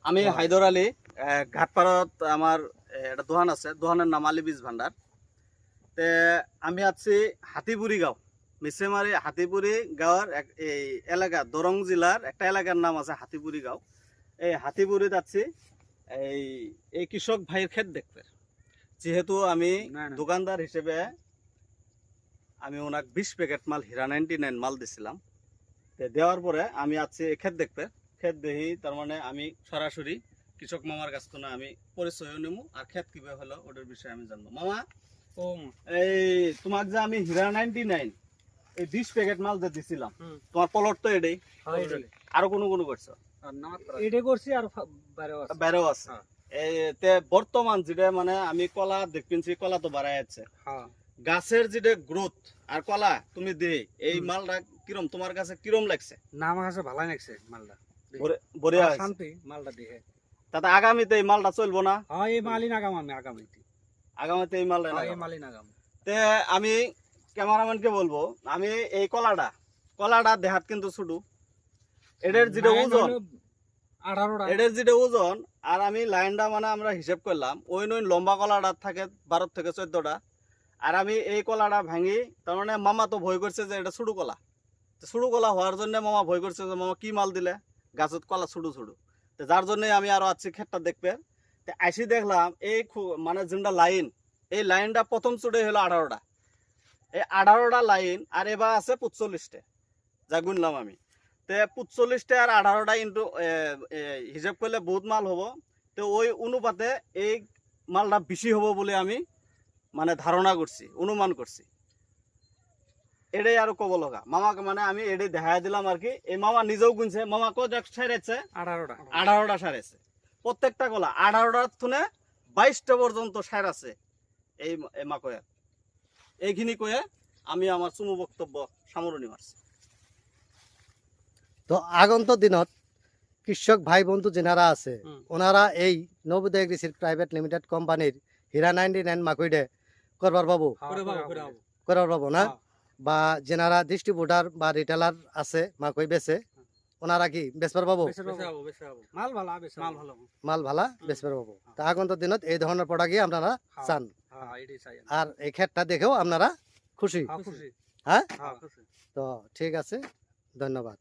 আমি হায়দর আলী, ঘাটপাড়াত আমার একটা দোকান আছে, দোকানের নাম আলী বীজ ভান্ডার। তে আমি আছি হাতিপুরি গাঁও, মিসেমারি হাতিপুরি গাঁওয়ের এই এলাকা, দরং জেলার একটা এলাকার নাম আছে হাতিপুরি গাঁও। এই হাতিপুরিত আছি এই এই কৃষক ভাইয়ের ক্ষেত দেখতে। যেহেতু আমি দোকানদার হিসেবে আমি ওনাক 20 প্যাকেট মাল হীরা 99 মাল দিছিলাম। দেওয়ার পরে আমি আছি এই ক্ষেত দেখতে। ক্ষেত দেখি, তার মানে আমি সরাসরি কৃষক মামার কাছ থেকে আমি পরিচয় নেবো, আর ক্ষেত কিভাবে হলো ওটার বিষয়ে আমি জানবো। মামা, এই তোমাক যে আমি হীরা 99 এই 20 প্যাকেট মাল যে দিছিলাম, তোমার পলট তো এটাই, আরো কোনো করছো? এটা করছি আর বাইরেও আছে। তে বর্তমান যেটা মানে আমি কলা দেখছি, কলা তো বাড়াই যাচ্ছে, গাছের যেটা গ্রোথ আর কলা তুমি দে এই মালটা কিরম তোমার কাছে কিরম লাগছে? না, আমার কাছে ভালো লাগছে মালটা, বড়িয়া শান্তি মালটা দিয়ে। তাতে আগামীতে এই মালটা চলবো না? হ্যাঁ, এই মালই নাগাম আমি আগামীতে এই মালটা এই মালই নাগাম। তে আমি ক্যামেরাম্যানকে বলবো, আমি এই কলাটা দেহাত কিন্তু ছোট, এটার যেটা ওজন 18টা, এটার যেটা ওজন, আর আমি লাইনটা মানে আমরা হিসেব করলাম ওই লম্বা কলাটা থাকে 12 থেকে 14টা, আর আমি এই কলাটা ভাঙি, তার মানে মামা তো ভয় করছে যে এটা ছোট কলা। ছোট কলা হওয়ার জন্য মামা ভয় করছে যে মামা কি মাল দিলে, গাছত কলা ছোট ছোট। যার জন্য আমি আরো আছি ক্ষেতটা দেখবে। আইসি দেখলাম এই মানে যেটা লাইন, এই লাইনটা প্রথম চুড়ে হলো 18টা, এই 18টা লাইন, আর এবার আছে 45টা, যা গুনলাম আমি। তে 45টা আর 18টা ইন্টু হিসাব করলে বহুত মাল হবো। তো ওই অনুপাতে এই মালটা বেশি হবো বলে আমি মানে ধারণা করছি, অনুমান করছি। এটাই আর কব লগা মামাকে, মানে আমি এটাই দেখাই দিলাম আর কি। এই মামা নিজেও গুনছে, মামা কত সারেছে? 18টা সারেছে। প্রত্যেকটা কলা 18টার থুনে 22টা পর্যন্ত সার আছে এই মাকয়ের। এইখিনি কয়ে আমি আমার চুমু বক্তব্য সামরণী মারছি। তো আগন্ত দিনত কৃষক ভাই বন্ধু যেনারা আছে ওনারা এই নবোদয় কৃষির প্রাইভেট লিমিটেড কোম্পানির হীরা 99 মাকইডে করবার পাবো, করবার পাবো না? বা যেনারা ডিস্ট্রিবিউটার বা রিটেলার আছে মাকই বেচে, ওনারা কি বেচবার পাবো? মাল ভালা বেচবার পাবো। তা আগন্ত দিনত এই ধরনের প্রোডাক্ট আপনারা চান, আর এই ক্ষেতটা দেখেও আপনারা খুশি? হ্যাঁ, তো ঠিক আছে, ধন্যবাদ।